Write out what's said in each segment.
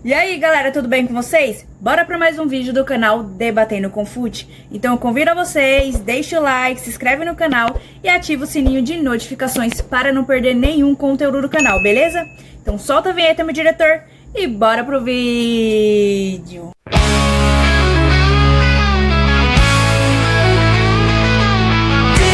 E aí galera, tudo bem com vocês? Bora para mais um vídeo do canal Debatendo com Fute? Então eu convido a vocês, deixa o like, se inscreve no canal e ativa o sininho de notificações para não perder nenhum conteúdo do canal, beleza? Então solta a vinheta, meu diretor, e bora pro vídeo!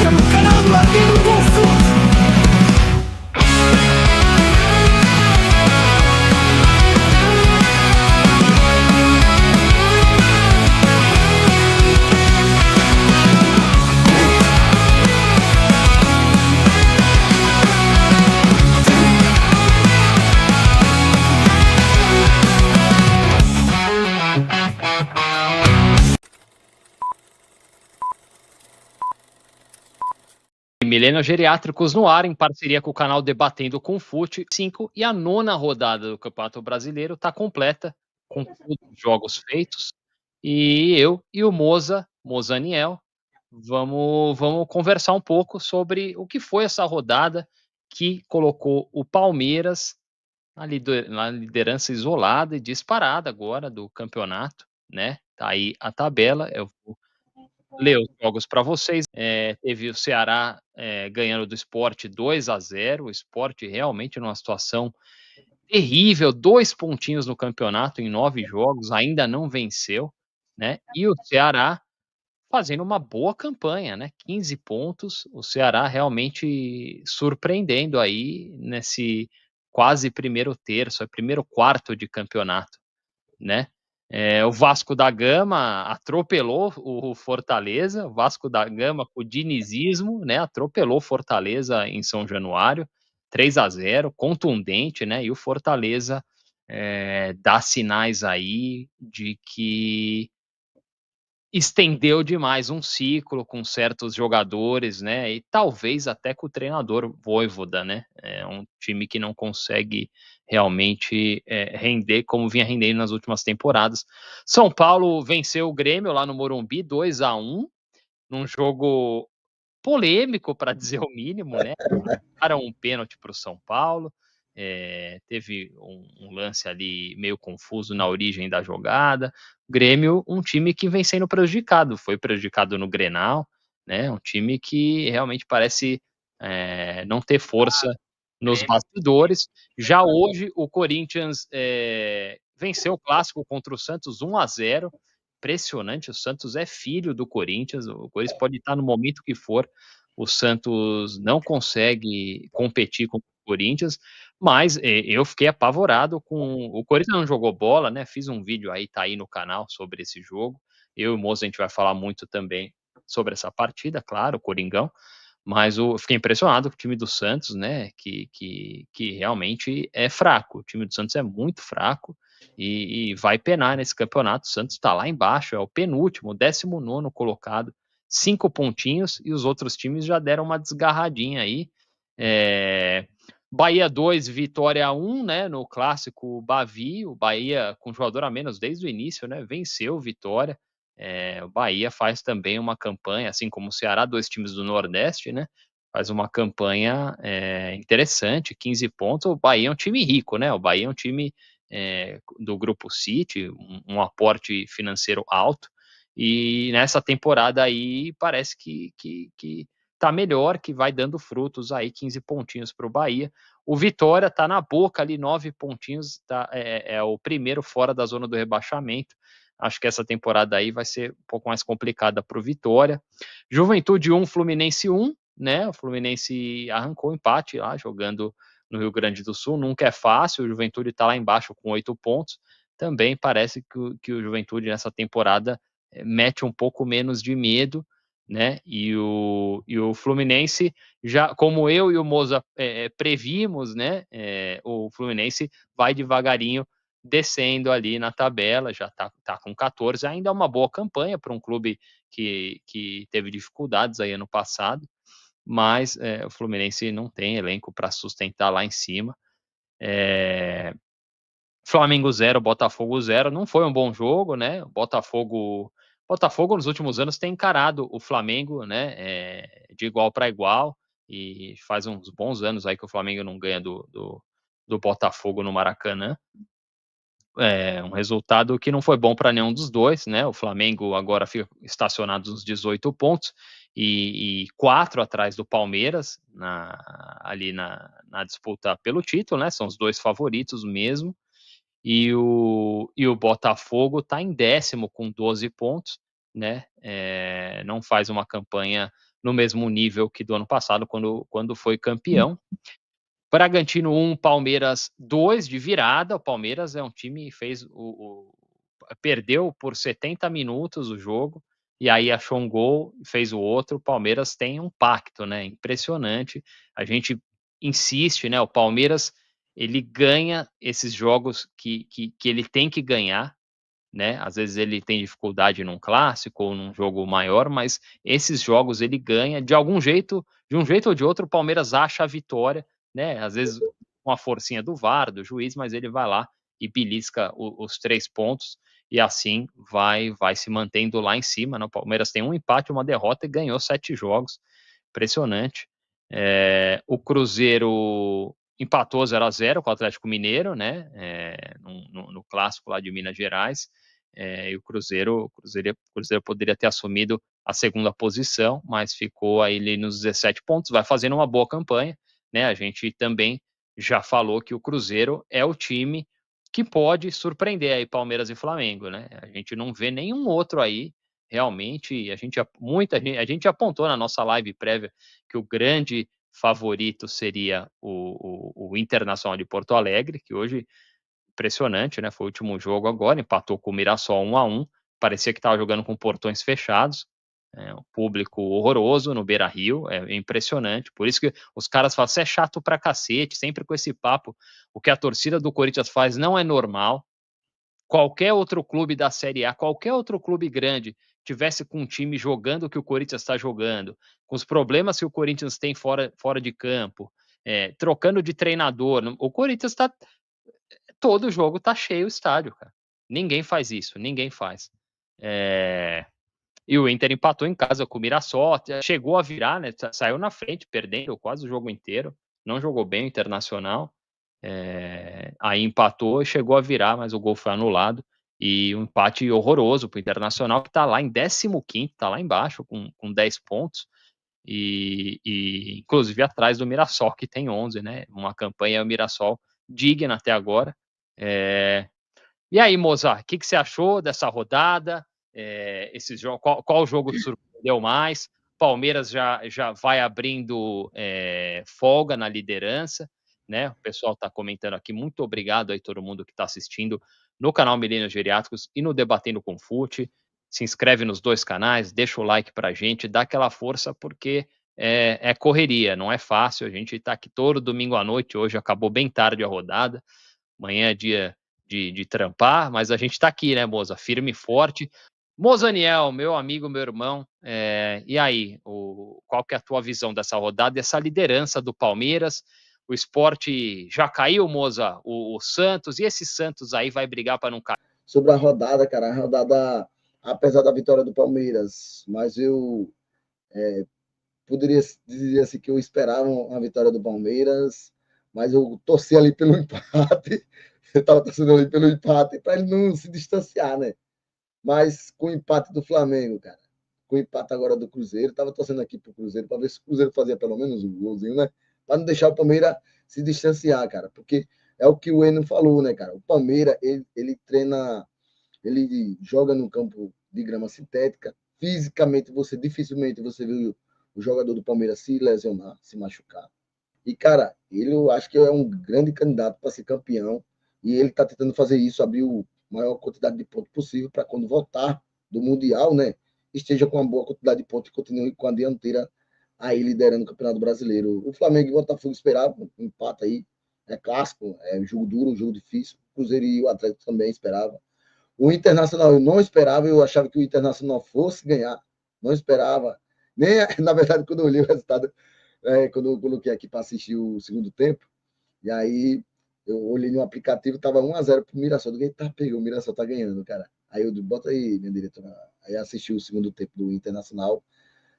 No canal do Amigo com Fute. Milênios Geriátricos no ar, em parceria com o canal Debatendo com Fute 5, e a 9ª rodada do Campeonato Brasileiro está completa, com todos os jogos feitos, e eu e o Mozaniel, vamos conversar um pouco sobre o que foi essa rodada que colocou o Palmeiras na liderança isolada e disparada agora do campeonato, né? Tá aí a tabela, eu vou ler os jogos para vocês. Teve o Ceará ganhando do Sport 2-0, o Sport realmente numa situação terrível, 2 pontinhos no campeonato em 9 jogos, ainda não venceu, né? E o Ceará fazendo uma boa campanha, né? 15 pontos, o Ceará realmente surpreendendo aí nesse quase primeiro terço, primeiro quarto de campeonato, né? O Vasco da Gama atropelou o Fortaleza, o Vasco da Gama com o dinizismo, né, atropelou Fortaleza em São Januário, 3-0, contundente, né, e o Fortaleza dá sinais aí de que estendeu demais um ciclo com certos jogadores, né, e talvez até com o treinador Vojvoda, né, é um time que não consegue realmente render como vinha rendendo nas últimas temporadas. São Paulo venceu o Grêmio lá no Morumbi 2-1, num jogo polêmico, para dizer o mínimo, né, para um pênalti para o São Paulo, teve um lance ali meio confuso na origem da jogada. O Grêmio, um time que vem sendo prejudicado, foi prejudicado no Grenal, né? Um time que realmente parece não ter força nos bastidores. Já hoje, o Corinthians venceu o clássico contra o Santos 1-0. Impressionante, o Santos é filho do Corinthians, o Corinthians pode estar no momento que for, o Santos não consegue competir com o Corinthians, mas eu fiquei apavorado com o Corinthians. Não jogou bola, né? Fiz um vídeo aí, tá aí no canal sobre esse jogo. Eu e o Moça, a gente vai falar muito também sobre essa partida, claro, o Coringão, mas eu fiquei impressionado com o time do Santos, né? Que realmente é fraco. O time do Santos é muito fraco e vai penar nesse campeonato. O Santos está lá embaixo, é o penúltimo, 19º colocado, 5 pontinhos, e os outros times já deram uma desgarradinha aí. Bahia 2, Vitória 1, né, no clássico Bavi, o Bahia com jogador a menos desde o início, né, venceu o Vitória. O Bahia faz também uma campanha, assim como o Ceará, 2 times do Nordeste, né, faz uma campanha interessante, 15 pontos. O Bahia é um time rico, né, o Bahia é um time do Grupo City, um aporte financeiro alto, e nessa temporada aí parece que tá melhor, que vai dando frutos aí, 15 pontinhos para o Bahia. O Vitória tá na boca ali, 9 pontinhos, tá, é o primeiro fora da zona do rebaixamento. Acho que essa temporada aí vai ser um pouco mais complicada para o Vitória. Juventude 1, Fluminense 1, né? O Fluminense arrancou o empate lá, jogando no Rio Grande do Sul. Nunca é fácil, o Juventude tá lá embaixo com 8 pontos. Também parece que o Juventude nessa temporada mete um pouco menos de medo, né? E o Fluminense, já como eu e o Moza previmos, né? O Fluminense vai devagarinho descendo ali na tabela, já tá com 14, ainda é uma boa campanha para um clube que teve dificuldades aí ano passado, mas o Fluminense não tem elenco para sustentar lá em cima. Flamengo 0, Botafogo 0, não foi um bom jogo, né? O Botafogo nos últimos anos tem encarado o Flamengo, né, de igual para igual, e faz uns bons anos aí que o Flamengo não ganha do Botafogo no Maracanã. um resultado que não foi bom para nenhum dos dois, né? O Flamengo agora fica estacionado nos 18 pontos e 4 atrás do Palmeiras ali na disputa pelo título, né? São os dois favoritos mesmo. E o Botafogo está em 10º com 12 pontos, né? Não faz uma campanha no mesmo nível que do ano passado, quando foi campeão. Bragantino 1, Palmeiras 2 de virada. O Palmeiras é um time que perdeu por 70 minutos o jogo, e aí achou um gol e fez o outro. O Palmeiras tem um pacto, né? Impressionante. A gente insiste, né? O Palmeiras, ele ganha esses jogos que ele tem que ganhar, né? Às vezes ele tem dificuldade num clássico ou num jogo maior, mas esses jogos ele ganha de algum jeito, de um jeito ou de outro. O Palmeiras acha a vitória, né? Às vezes com a forcinha do VAR, do juiz, mas ele vai lá e belisca os 3 pontos e assim vai se mantendo lá em cima, né? O Palmeiras tem um empate, uma derrota e ganhou 7 jogos. Impressionante. O Cruzeiro empatou 0-0 com o Atlético Mineiro, né? No clássico lá de Minas Gerais. E o Cruzeiro poderia ter assumido a segunda posição, mas ficou aí nos 17 pontos, vai fazendo uma boa campanha, né? A gente também já falou que o Cruzeiro é o time que pode surpreender aí Palmeiras e Flamengo, né? A gente não vê nenhum outro aí, realmente. A gente apontou na nossa live prévia que o grande favorito seria o Internacional de Porto Alegre, que hoje, impressionante, né? Foi o último jogo agora, empatou com o Mirassol 1-1, parecia que estava jogando com portões fechados, um público horroroso no Beira-Rio, é impressionante. Por isso que os caras falam, você é chato pra cacete, sempre com esse papo. O que a torcida do Corinthians faz não é normal. Qualquer outro clube da Série A, qualquer outro clube grande, tivesse com um time jogando o que o Corinthians está jogando, com os problemas que o Corinthians tem fora de campo, trocando de treinador, o Corinthians está... Todo jogo tá cheio o estádio, cara. Ninguém faz isso, ninguém faz. E o Inter empatou em casa com o Mirassol, chegou a virar, né? Saiu na frente, perdendo quase o jogo inteiro. Não jogou bem o Internacional. Aí empatou e chegou a virar, mas o gol foi anulado. E um empate horroroso para o Internacional, que está lá em 15º, está lá embaixo, com 10 pontos. E inclusive atrás do Mirassol, que tem 11, né? Uma campanha o Mirassol digna até agora. E aí, Mozart, o que você achou dessa rodada? Esse jogo, qual jogo te surpreendeu mais? Palmeiras já vai abrindo folga na liderança, né? O pessoal está comentando aqui. Muito obrigado aí todo mundo que está assistindo no canal Milênios Geriátricos e no Debatendo com Fute. Se inscreve nos 2 canais, deixa o like pra gente, dá aquela força, porque é correria, não é fácil. A gente está aqui todo domingo à noite, hoje acabou bem tarde a rodada, amanhã é dia de trampar, mas a gente está aqui, né, Moza? Firme e forte. Mozaniel, meu amigo, meu irmão, e aí, qual que é a tua visão dessa rodada, dessa liderança do Palmeiras? O Sport já caiu, Moza, o Santos, e esse Santos aí vai brigar para não cair? Sobre a rodada, cara, a rodada, apesar da vitória do Palmeiras, mas eu poderia dizer assim que eu esperava uma vitória do Palmeiras, mas eu torci ali pelo empate, eu estava torcendo ali pelo empate para ele não se distanciar, né? Mas com o empate do Flamengo, cara, com o empate agora do Cruzeiro, estava torcendo aqui pro Cruzeiro para ver se o Cruzeiro fazia pelo menos um golzinho, né? Para não deixar o Palmeiras se distanciar, cara, porque é o que o Eno falou, né, cara? O Palmeiras, ele treina, ele joga no campo de grama sintética. Fisicamente, dificilmente você vê o jogador do Palmeiras se lesionar, se machucar. E, cara, eu acho que é um grande candidato para ser campeão. E ele está tentando fazer isso, abrir a maior quantidade de pontos possível para quando voltar do Mundial, né? Esteja com uma boa quantidade de pontos e continue com a dianteira aí liderando o Campeonato Brasileiro. O Flamengo e o Botafogo esperavam um empate aí. É clássico, é um jogo duro, um jogo difícil. O Cruzeiro e o Atlético também esperavam. O Internacional eu não esperava, eu achava que o Internacional fosse ganhar. Não esperava. Nem, na verdade, quando eu olhei o resultado, quando eu coloquei aqui para assistir o segundo tempo, e aí eu olhei no aplicativo, estava 1-0 pro Mirassol. Eu disse, pegou, o Mirassol tá ganhando, cara. Aí eu disse, bota aí, minha diretora. Aí assisti o segundo tempo do Internacional.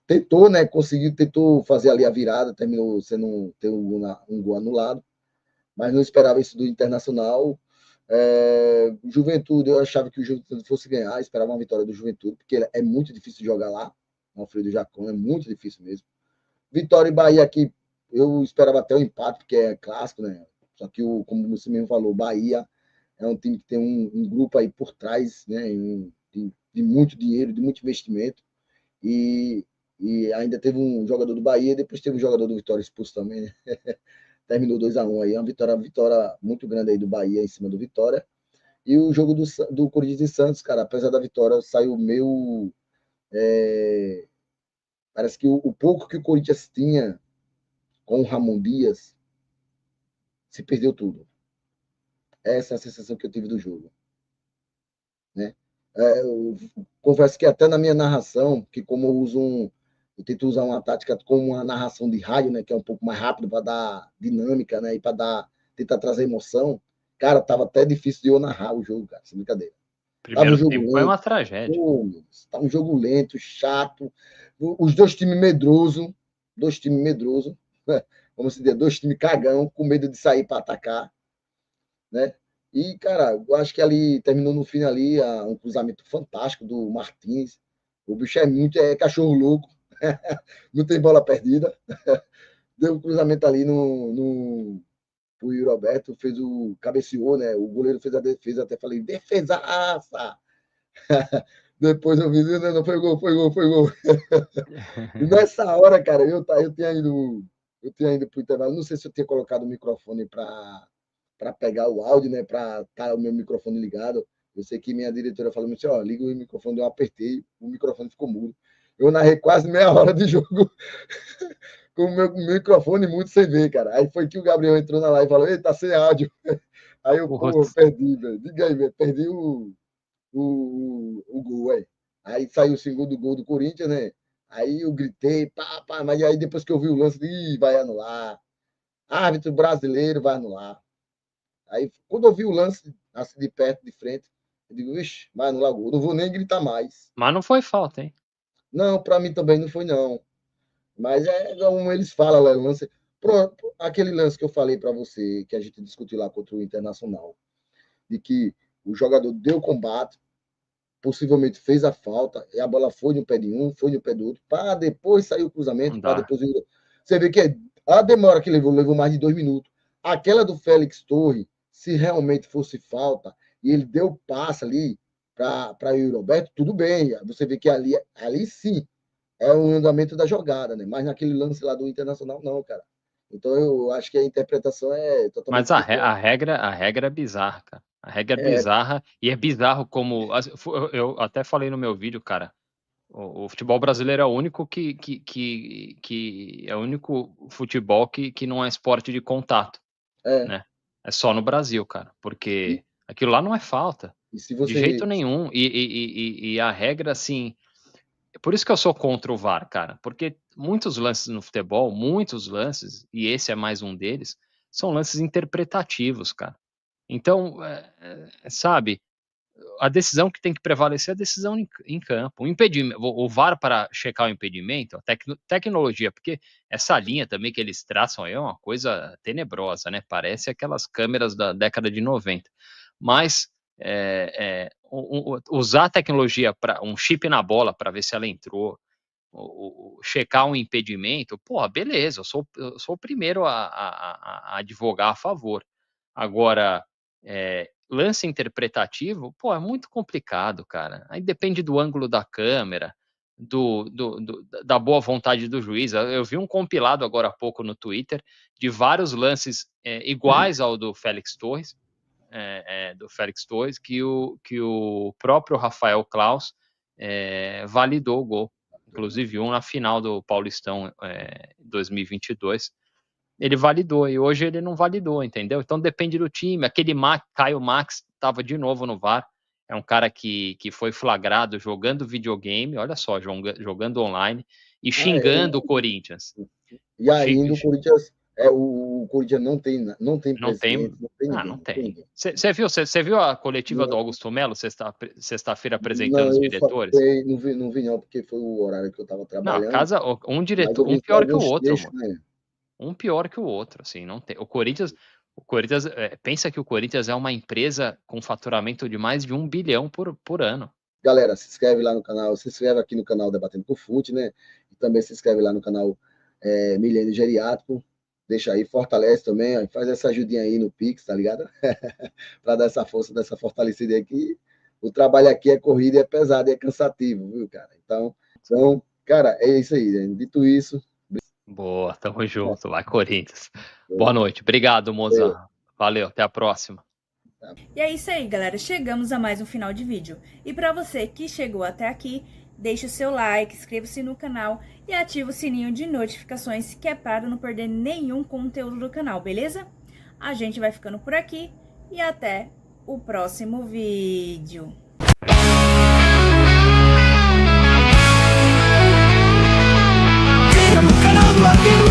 Tentou, né? Tentou fazer ali a virada, terminou sendo um gol anulado, mas não esperava isso do Internacional. Juventude, eu achava que o Juventude fosse ganhar, esperava uma vitória do Juventude, porque é muito difícil jogar lá, no Alfredo Jacon, é muito difícil mesmo. Vitória e Bahia aqui, eu esperava até o empate, porque é clássico, né? Só que, como você mesmo falou, o Bahia é um time que tem um grupo aí por trás, né? De muito dinheiro, de muito investimento. E ainda teve um jogador do Bahia, depois teve um jogador do Vitória expulso também, né? Terminou 2-1 aí, é uma vitória muito grande aí do Bahia em cima do Vitória. E o jogo do Corinthians e Santos, cara, apesar da vitória, saiu meio. Parece que o pouco que o Corinthians tinha com o Ramon Dias se perdeu tudo. Essa é a sensação que eu tive do jogo. Né? Eu confesso que até na minha narração, que como eu tento usar uma tática como uma narração de rádio, né, que é um pouco mais rápido para dar dinâmica, né, e para tentar trazer emoção, cara, tava até difícil de eu narrar o jogo, cara, sem brincadeira. Tava um Primeiro jogo tempo foi lento, uma tragédia. tava um jogo lento, chato, os dois times medrosos, né? Vamos dizer, dois times cagão, com medo de sair para atacar, né? E, cara, eu acho que ali terminou no fim ali um cruzamento fantástico do Martins. O bicho é cachorro louco, não tem bola perdida. Deu um cruzamento ali pro Yuri Alberto, fez cabeceou, né? O goleiro fez a defesa, até falei, defesaça! Depois eu vi, não, foi gol, foi gol, foi gol. E nessa hora, cara, eu tinha ido pro intervalo, não sei se eu tinha colocado o microfone para pegar o áudio, né, para estar o meu microfone ligado. Eu sei que minha diretora falou assim, ó, liga o microfone, eu apertei, o microfone ficou mudo. Eu narrei quase meia hora de jogo com o meu microfone mudo sem ver, cara. Aí foi que o Gabriel entrou na live e falou, ei, tá sem áudio. Aí eu, pô, perdi, velho. Diga aí, velho, perdi o gol, aí. Aí saiu o segundo gol do Corinthians, né? Aí eu gritei, pá, mas aí depois que eu vi o lance, vai anular. Árbitro brasileiro vai anular. Aí, quando eu vi o lance, assim, de perto, de frente, eu digo, vixe, vai anular o gol. Não vou nem gritar mais. Mas não foi falta, hein? Não, para mim também não foi, não. Mas como eles falam lá, lance. Pronto, aquele lance que eu falei para você, que a gente discutiu lá contra o Internacional, de que o jogador deu combate, possivelmente fez a falta, e a bola foi no pé de um, foi no pé do outro, para depois sair o cruzamento, para depois. Você vê que a demora que levou mais de 2 minutos. Aquela do Félix Torre, se realmente fosse falta, e ele deu passe ali para o Roberto, tudo bem. Você vê que ali sim é o andamento da jogada, né? Mas naquele lance lá do Internacional, não, cara. Então eu acho que a interpretação é totalmente Mas a regra é bizarra, cara. A regra é bizarra, e é bizarro como. Eu até falei no meu vídeo, cara. O futebol brasileiro é o único que é o único futebol que não é esporte de contato, né? É só no Brasil, cara, porque aquilo lá não é falta, E se de você jeito nenhum. E a regra, assim, por isso que eu sou contra o VAR, cara, porque muitos lances no futebol, muitos lances, e esse é mais um deles, são lances interpretativos, cara. Então, sabe, a decisão que tem que prevalecer é a decisão em campo. O impedimento, o VAR para checar o impedimento, a tecnologia, porque essa linha também que eles traçam aí é uma coisa tenebrosa, né? Parece aquelas câmeras da década de 90. Mas usar a tecnologia para um chip na bola para ver se ela entrou, checar um impedimento, porra, beleza, eu sou o primeiro a advogar a favor. Agora, lance interpretativo, pô, é muito complicado, cara. Aí depende do ângulo da câmera, da boa vontade do juiz. Eu vi um compilado agora há pouco no Twitter de vários lances iguais ao do Félix Torres, que o próprio Rafael Claus validou o gol. Inclusive um na final do Paulistão 2022. Ele validou, e hoje ele não validou, entendeu? Então depende do time. Aquele Caio Max estava de novo no VAR, é um cara que foi flagrado jogando videogame, olha só, jogando online, e xingando o Corinthians. E ainda o Corinthians, o Corinthians não tem presidente, não tem ninguém. Não tem. Você viu a coletiva do Augusto Melo sexta-feira apresentando os diretores? Não vi não, porque foi o horário que eu estava trabalhando. Um diretor, um pior que o outro, né? Um pior que o outro, assim, não tem. O Corinthians, O Corinthians, pensa que o Corinthians é uma empresa com faturamento de mais de 1 bilhão por ano. Galera, se inscreve lá no canal, se inscreve aqui no canal Debatendo com Fute, né? E também se inscreve lá no canal Milênio Geriátrico. Deixa aí, fortalece também, ó, faz essa ajudinha aí no Pix, tá ligado? Para dar essa força, dessa fortalecida aqui. O trabalho aqui é corrido, é pesado, é cansativo, viu, cara? Então, cara, é isso aí, gente. Dito isso. Boa, tamo junto. Vai, Corinthians. Boa noite. Obrigado, Mozart. Valeu, até a próxima. E é isso aí, galera. Chegamos a mais um final de vídeo. E para você que chegou até aqui, deixe o seu like, inscreva-se no canal e ative o sininho de notificações, que é para não perder nenhum conteúdo do canal, beleza? A gente vai ficando por aqui e até o próximo vídeo. Siga no canal do Latino